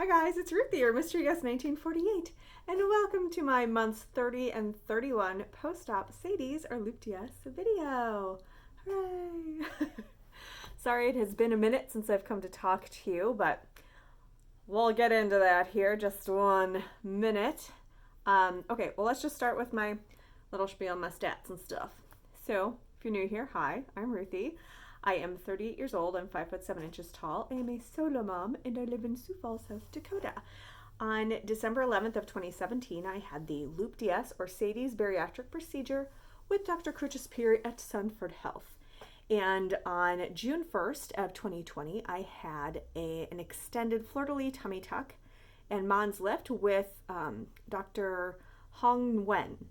Hi guys, it's Ruthie, your Mystery Guest 1948, and welcome to my months 30 and 31 post-op SADI-S or Loop-DS video. Hooray! Sorry it has been a minute since I've come to talk to you, but we'll get into that here, just 1 minute. Okay, well let's just start with my little spiel on my stats and stuff. So, if you're new here, hi, I'm Ruthie. I am 38 years old, I'm 5'7" tall, I am a solo mom, and I live in Sioux Falls, South Dakota. On December 11th of 2017, I had the Loop-DS or SADI-S bariatric procedure with Dr. Crucis Peer at Sunford Health. And on June 1st of 2020, I had an extended fleur-de-lis tummy tuck and Mons lift with Dr. Hong Wen.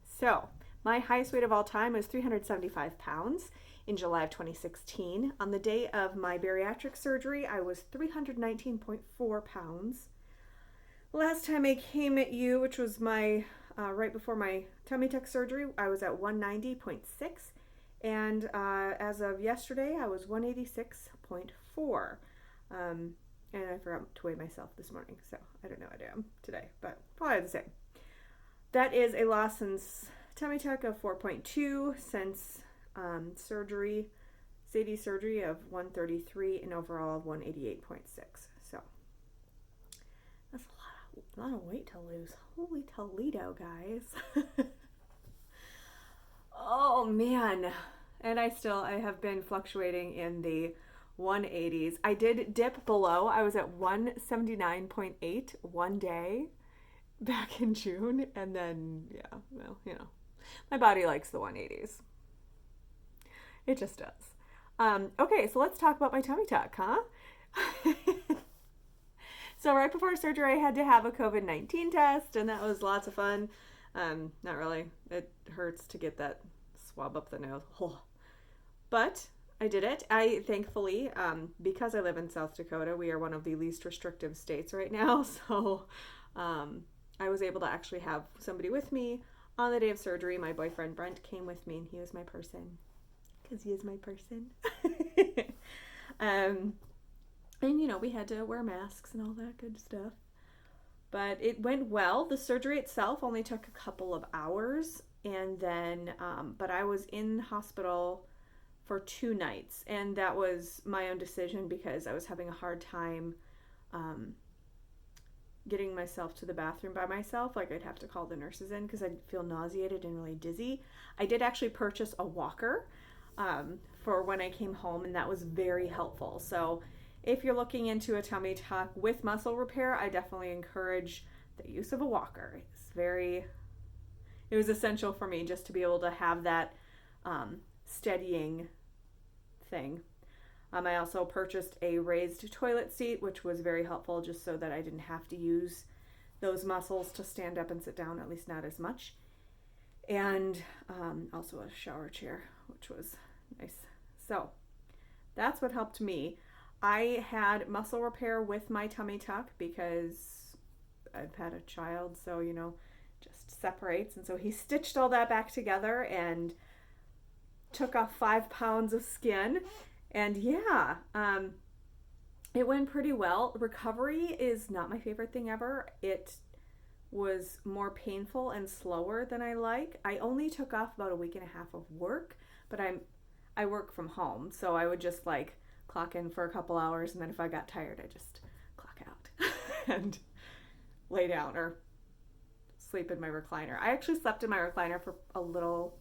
So, my highest weight of all time was 375 pounds. In July of 2016. On the day of my bariatric surgery, I was 319.4 pounds. Last time I came at you, which was my right before my tummy tuck surgery, I was at 190.6. And as of yesterday, I was 186.4. And I forgot to weigh myself this morning, so I don't know what I am today, but probably the same. That is a loss since tummy tuck of 4.2, since surgery, SADI surgery of 133 and overall of 188.6. So that's a lot of weight to lose. Holy Toledo, guys. Oh man. And I have been fluctuating in the 180s. I did dip below. I was at 179.8 one day back in June, and then my body likes the 180s. It just does. Okay, so let's talk about my tummy tuck, huh? So right before surgery, I had to have a COVID-19 test, and that was lots of fun. Not really. It hurts to get that swab up the nose. But I did it. Thankfully, because I live in South Dakota, we are one of the least restrictive states right now. So I was able to actually have somebody with me on the day of surgery. My boyfriend Brent came with me, and he was my person. Because he is my person. And we had to wear masks and all that good stuff. But it went well. The surgery itself only took a couple of hours. And then, but I was in hospital for 2 nights. And that was my own decision because I was having a hard time getting myself to the bathroom by myself. Like, I'd have to call the nurses in because I'd feel nauseated and really dizzy. I did actually purchase a walker for when I came home, and that was very helpful. So if you're looking into a tummy tuck with muscle repair, I definitely encourage the use of a walker. It was essential for me just to be able to have that steadying thing. I also purchased a raised toilet seat, which was very helpful just so that I didn't have to use those muscles to stand up and sit down, at least not as much. And also a shower chair, which was nice. So that's what helped me. I had muscle repair with my tummy tuck because I've had a child, so just separates. And so he stitched all that back together and took off 5 pounds of skin. And yeah, it went pretty well. Recovery is not my favorite thing ever. It was more painful and slower than I like. I only took off about a week and a half of work, but I work from home, so I would just clock in for a couple hours, and then if I got tired, I just clock out and lay down or sleep in my recliner. I actually slept in my recliner for a little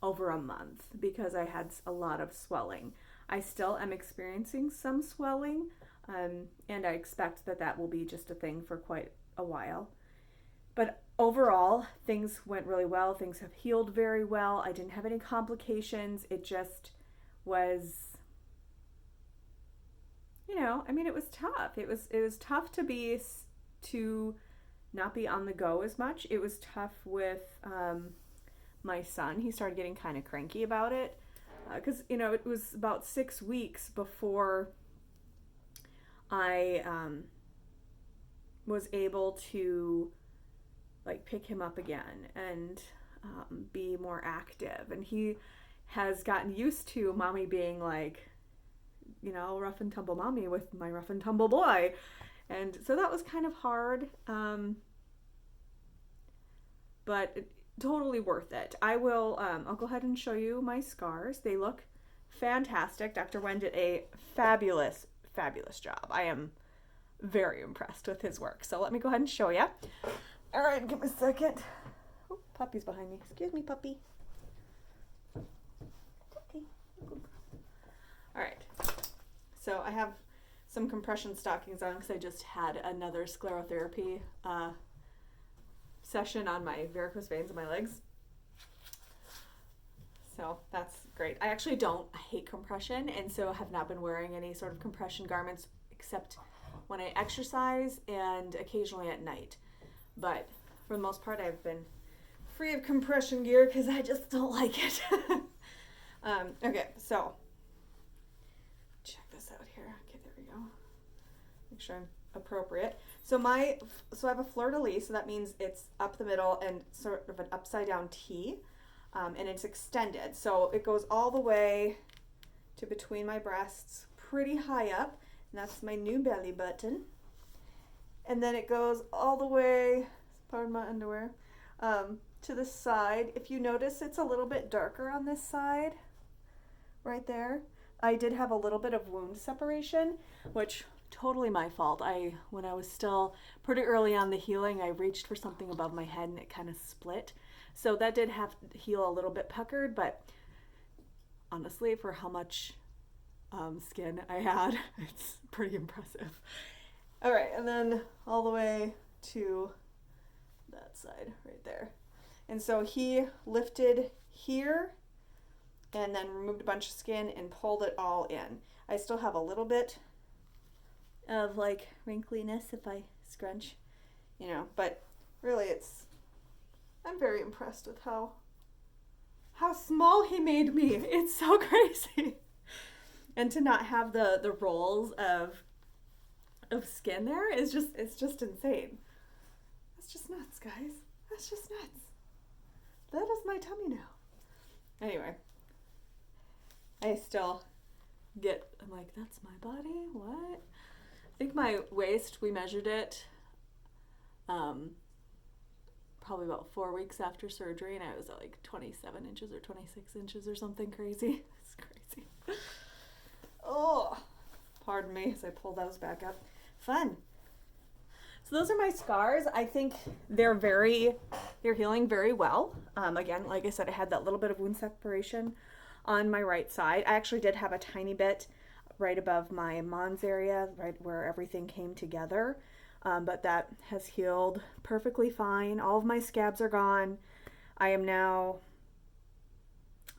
over a month because I had a lot of swelling. I still am experiencing some swelling, and I expect that will be just a thing for quite a while. But overall, things went really well. Things have healed very well. I didn't have any complications. It just was, it was tough. It was tough to not be on the go as much. It was tough with my son. He started getting kind of cranky about it because, it was about 6 weeks before I was able to pick him up again and be more active. And he has gotten used to mommy being rough and tumble mommy with my rough and tumble boy. And so that was kind of hard, but totally worth it. I'll go ahead and show you my scars. They look fantastic. Dr. Wen did a fabulous, fabulous job. I am very impressed with his work. So let me go ahead and show you. All right, give me a second. Oh, puppy's behind me. Excuse me, puppy. Okay. All right. So I have some compression stockings on because I just had another sclerotherapy session on my varicose veins in my legs. So that's great. I actually I hate compression, and so have not been wearing any sort of compression garments except when I exercise and occasionally at night. But for the most part, I've been free of compression gear because I just don't like it. Okay, so check this out here. Okay, there we go. Make sure I'm appropriate. So I have a fleur-de-lis, so that means it's up the middle and sort of an upside down T, and it's extended. So it goes all the way to between my breasts, pretty high up, and that's my new belly button. And then it goes all the way, pardon my underwear, to the side. If you notice, it's a little bit darker on this side, right there. I did have a little bit of wound separation, which totally my fault. When I was still pretty early on the healing, I reached for something above my head and it kind of split. So that did have to heal a little bit puckered, but honestly, for how much skin I had, it's pretty impressive. All right, and then all the way to that side right there. And so he lifted here and then removed a bunch of skin and pulled it all in. I still have a little bit of like wrinkliness if I scrunch, but really I'm very impressed with how small he made me. It's so crazy. And to not have the rolls of skin there it's just insane. That's just nuts, guys. That's just nuts. That is my tummy now. Anyway, I'm like, that's my body? What? I think my waist, we measured it probably about 4 weeks after surgery, and I was at like 27 inches or 26 inches or something crazy. It's crazy. Oh, pardon me as I pull those back up. Fun. So those are my scars. I think they're healing very well. Again, like I said, I had that little bit of wound separation on my right side. I actually did have a tiny bit right above my mons area, right where everything came together. But that has healed perfectly fine. All of my scabs are gone. I am now,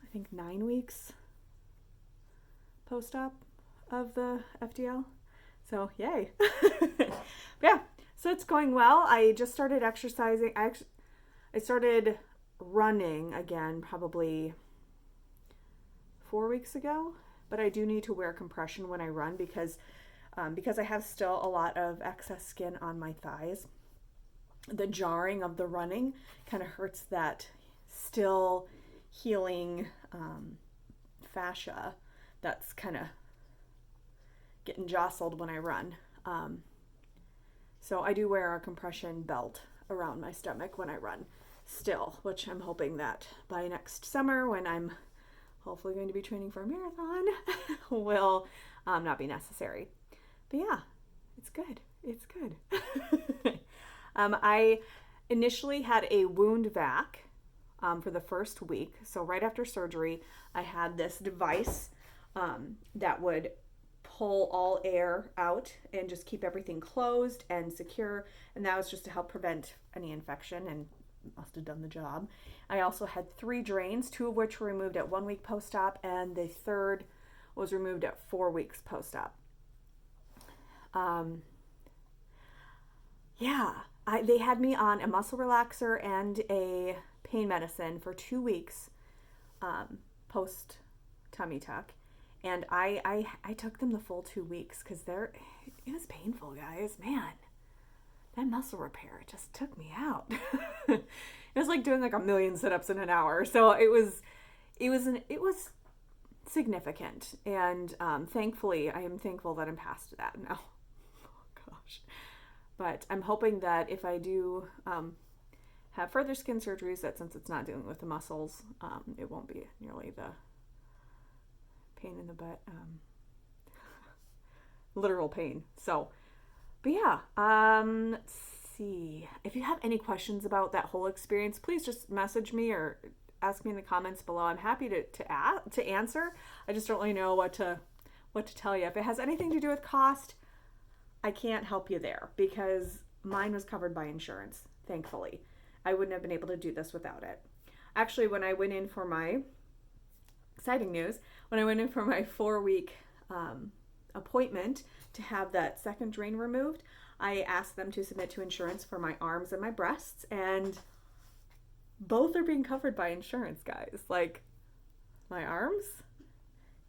I think, 9 weeks post-op of the FDL. So yay. Yeah, so it's going well. I just started exercising. I started running again probably 4 weeks ago, but I do need to wear compression when I run because I have still a lot of excess skin on my thighs. The jarring of the running kind of hurts that still healing fascia that's kind of getting jostled when I run. So I do wear a compression belt around my stomach when I run still, which I'm hoping that by next summer, when I'm hopefully going to be training for a marathon, will not be necessary. But yeah, it's good. It's good. I initially had a wound vac for the first week. So right after surgery, I had this device that would pull all air out and just keep everything closed and secure. And that was just to help prevent any infection, and must have done the job. I also had 3 drains, 2 of which were removed at 1 week post-op, and the third was removed at 4 weeks post-op. They had me on a muscle relaxer and a pain medicine for 2 weeks post tummy tuck, and I took them the full 2 weeks because it was painful, guys. Man, that muscle repair just took me out. It was like doing like 1,000,000 sit-ups in an hour. So it was significant, and thankfully I am thankful that I'm past that now. Oh gosh. But I'm hoping that if I do have further skin surgeries, that since it's not dealing with the muscles, it won't be nearly the pain in the butt, literal pain. So, but yeah, let's see. If you have any questions about that whole experience, please just message me or ask me in the comments below. I'm happy to answer. I just don't really know what to tell you. If it has anything to do with cost, I can't help you there because mine was covered by insurance, thankfully. I wouldn't have been able to do this without it. Actually, when I went in for my, exciting news, when I went in for my 4-week appointment to have that second drain removed, I asked them to submit to insurance for my arms and my breasts, and both are being covered by insurance, guys. Like, my arms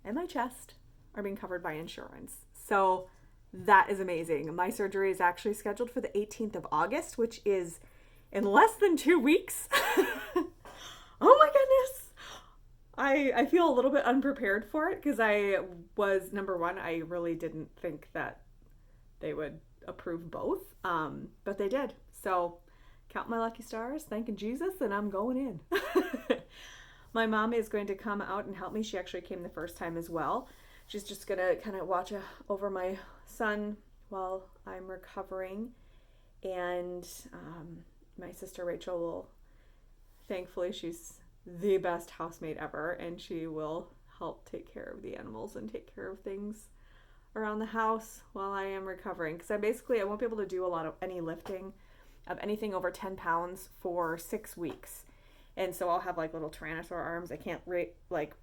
and my chest are being covered by insurance. So that is amazing. My surgery is actually scheduled for the 18th of August, which is in less than 2 weeks. Oh my goodness. I feel a little bit unprepared for it because I was, number one, I really didn't think that they would approve both, but they did. So count my lucky stars, thanking Jesus, and I'm going in. My mom is going to come out and help me. She actually came the first time as well. She's just going to kind of watch over my son while I'm recovering. And my sister Rachel will, thankfully, she's the best housemaid ever, and she will help take care of the animals and take care of things around the house while I am recovering. Because I won't be able to do any lifting of anything over 10 pounds for 6 weeks. And so I'll have like little Tyrannosaur arms. I can't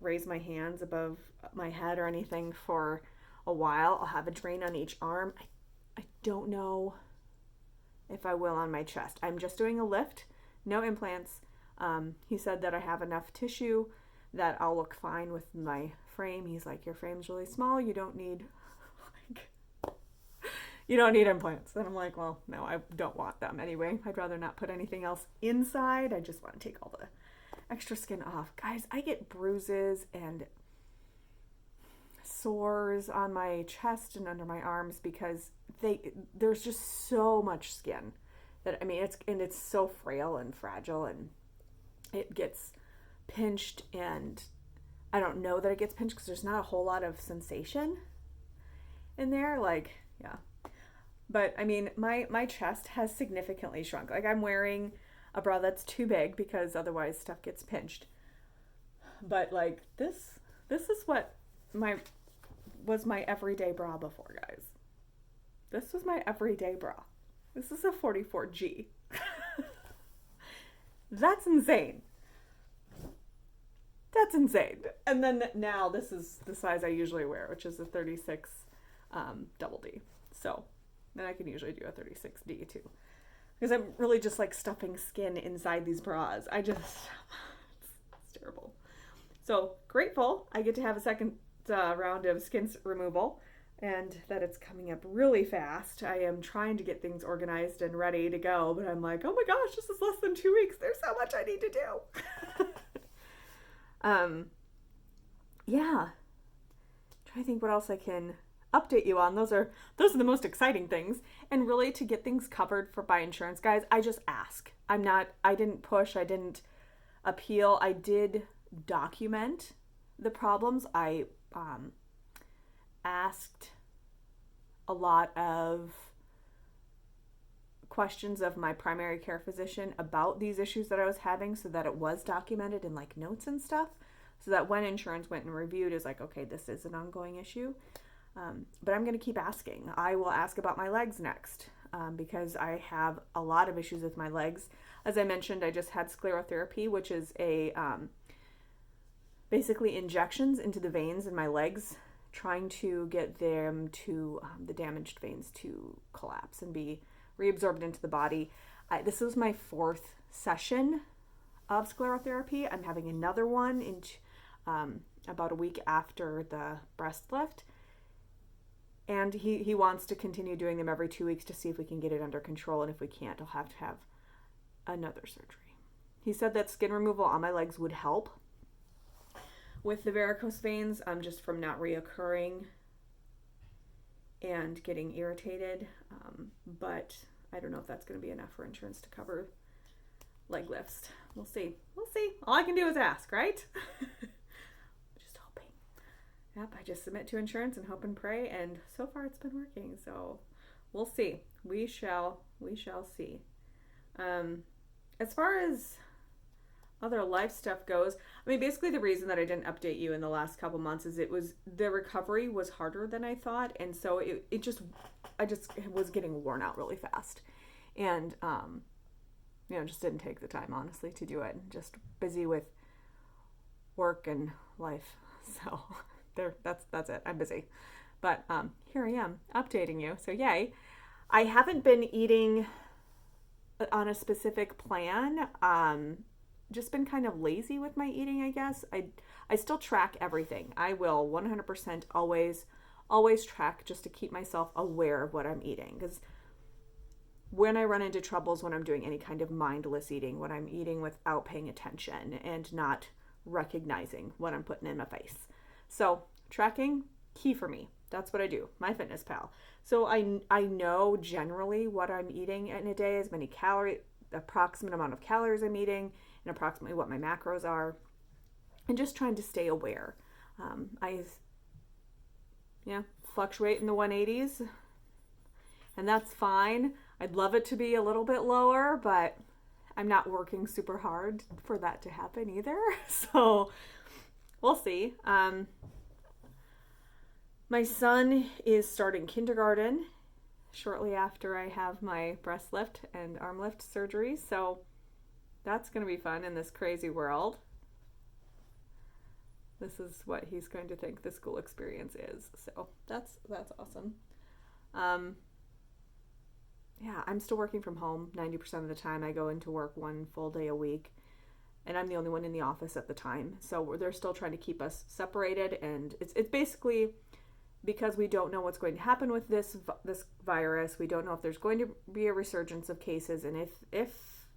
raise my hands above my head or anything for a while. I'll have a drain on each arm. I don't know if I will on my chest. I'm just doing a lift, no implants. He said that I have enough tissue that I'll look fine with my frame. He's like, your frame's really small. You don't need implants. And I'm like, well, no, I don't want them anyway. I'd rather not put anything else inside. I just want to take all the extra skin off. Guys, I get bruises and sores on my chest and under my arms because there's just so much skin that, I mean, it's so frail and fragile, and it gets pinched, and I don't know that it gets pinched because there's not a whole lot of sensation in there. Like, yeah. But I mean, my chest has significantly shrunk. Like, I'm wearing a bra that's too big because otherwise stuff gets pinched. But like this is what was my everyday bra before, guys. This was my everyday bra. This is a 44G. That's insane. That's insane. And then now this is the size I usually wear, which is a 36 double D. So then I can usually do a 36D too. Because I'm really just like stuffing skin inside these bras. it's terrible. So grateful I get to have a second round of skin removal, and that it's coming up really fast. I am trying to get things organized and ready to go, but I'm like, oh my gosh, this is less than 2 weeks. There's so much I need to do. Yeah. Trying to think what else I can update you on. Those are the most exciting things. And really, to get things covered by insurance, guys, I just ask. I didn't push, I didn't appeal. I did document the problems. I asked a lot of questions of my primary care physician about these issues that I was having, so that it was documented in like notes and stuff, so that when insurance went and reviewed, is like, okay, this is an ongoing issue. But I'm going to keep asking. I will ask about my legs next, because I have a lot of issues with my legs. As I mentioned, I just had sclerotherapy, which is basically injections into the veins in my legs, trying to get them to, the damaged veins to collapse and be reabsorbed into the body. This was my 4th session of sclerotherapy. I'm having another one in about a week after the breast lift. And he wants to continue doing them every 2 weeks to see if we can get it under control. And if we can't, I'll have to have another surgery. He said that skin removal on my legs would help with the varicose veins, just from not reoccurring and getting irritated. But I don't know if that's going to be enough for insurance to cover leg lifts. We'll see. We'll see. All I can do is ask, right? Just hoping. Yep, I just submit to insurance and hope and pray, and so far it's been working. So we'll see. We shall see. As far as other life stuff goes, I mean, basically the reason that I didn't update you in the last couple months is the recovery was harder than I thought, and so I just was getting worn out really fast, and just didn't take the time, honestly, to do it. Just busy with work and life, so that's it. I'm busy, but here I am updating you. So yay! I haven't been eating on a specific plan. Just been kind of lazy with my eating, I guess. I still track everything. I will 100% always track, just to keep myself aware of what I'm eating. Because when I run into troubles when I'm doing any kind of mindless eating, when I'm eating without paying attention and not recognizing what I'm putting in my face. So tracking, key for me. That's what I do, MyFitnessPal. So I know generally what I'm eating in a day, as many calories, approximate amount of calories I'm eating, and approximately what my macros are, and just trying to stay aware. I fluctuate in the 180s, and that's fine. I'd love it to be a little bit lower, but I'm not working super hard for that to happen either. So we'll see. My son is starting kindergarten shortly after I have my breast lift and arm lift surgery, so that's going to be fun in this crazy world. This is what he's going to think the school experience is, so that's awesome. I'm still working from home 90% of the time. I go into work 1 full day a week, and I'm the only one in the office at the time, so they're still trying to keep us separated, and it's basically because we don't know what's going to happen with this virus. We don't know if there's going to be a resurgence of cases, and if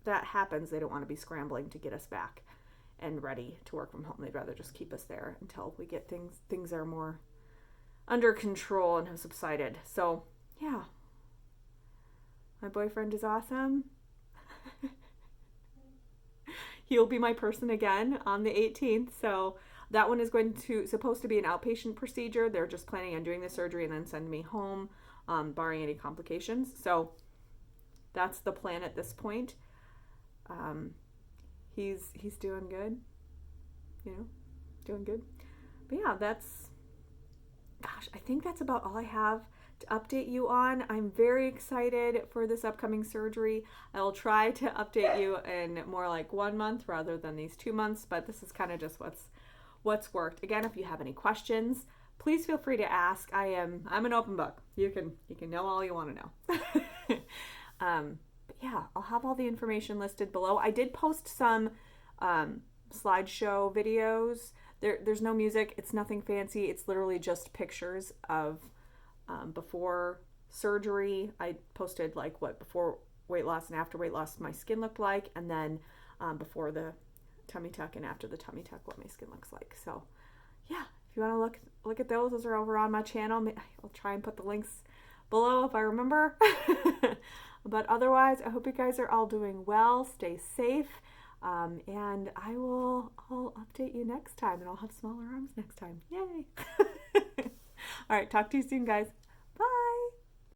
that happens, they don't want to be scrambling to get us back and ready to work from home. They'd rather just keep us there until we get things are more under control and have subsided. So yeah, my boyfriend is awesome. He'll be my person again on the 18th. So that one is supposed to be an outpatient procedure. They're just planning on doing the surgery and then send me home, barring any complications. So that's the plan at this point. He's doing good, doing good. But yeah, I think that's about all I have to update you on. I'm very excited for this upcoming surgery. I will try to update you in more like 1 month rather than these 2 months, but this is kind of just what's worked. Again, if you have any questions, please feel free to ask. I'm an open book. You can know all you want to know. But yeah, I'll have all the information listed below. I did post some slideshow videos. There's no music. It's nothing fancy. It's literally just pictures of before surgery. I posted like what before weight loss and after weight loss my skin looked like, and then before the tummy tuck and after the tummy tuck what my skin looks like. So yeah, if you want to look at those are over on my channel. I'll try and put the links below if I remember. But otherwise, I hope you guys are all doing well. Stay safe. And I'll update you next time, and I'll have smaller arms next time. Yay! All right, talk to you soon, guys.